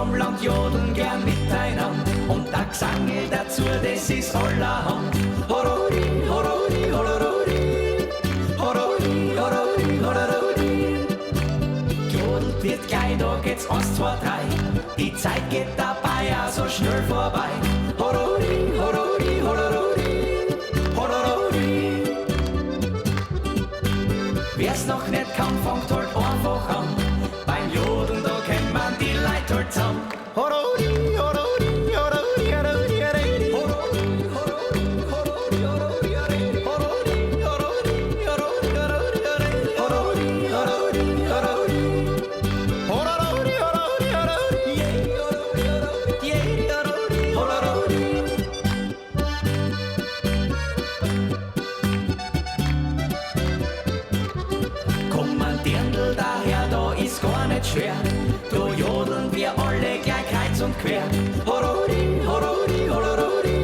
vom Land jodeln gern miteinander. Und der Gesangel dazu, das ist allerhand. Horori, horori, horori, horori, horori, horori. Jodelt wird gleich, da geht's 1, 2, 3. Die Zeit geht dabei ja so schnell vorbei. Horori, horori, horori, horori. Wer's noch nicht kann, fangt halt einfach an. Beim Jodeln, da kennt man die Leute halt zusammen. Horori, horori, horori, horori, horori. Horori, horori, horori, horori, horori. Horori, horori, horori, horori, horori. Horori, horori, horori. Horori, horori, horori. Yeah, horori, horori. Yeah, horori, horori. Kommandierendl daher, da ist gar nicht schwer. Da jodeln wir alle gleich kreuz und quer. Horori, horori, horori,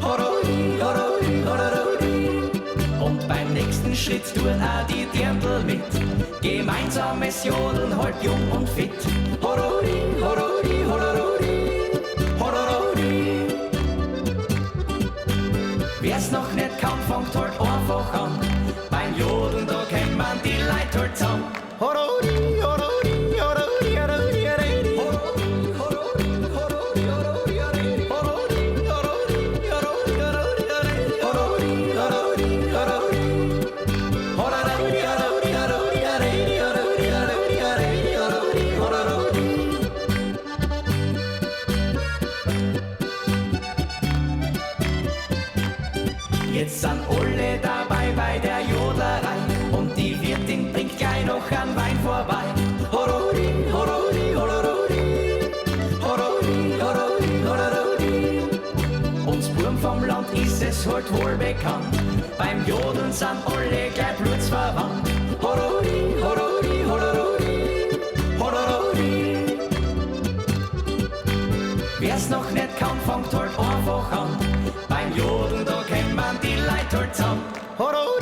horori, horori, horori. Und beim nächsten Schritt tun auch die Dirndl mit. Gemeinsames Jodeln, halt jung und fit. Horori, horori, horori, horori. Wer's noch nicht kann, fangt halt einfach an. Beim Jodeln, da kennt man die Leute halt zusammen. Horori, horori, horori, horori, horori. Horori, horori, horori, horori. Horori, horori, horori, horori, horori. Horori, horori, horori. Horori, horori, horori, horori, horori, horori, horori, horori. Jetzt sind alle dabei bei der Jodlerei und die Wirtin bringt gleich noch an Wein vorbei. Horori, horori, horori, horori, horori, horori. Uns Burm vom Land ist es halt wohl bekannt, beim Jodeln sind alle gleich blutsverwandt. Horori, horori, horori, horori. Wer's noch nicht kann, fangt halt einfach an. Beim Jodeln, da kennt man die Leute halt zusammen. Horori.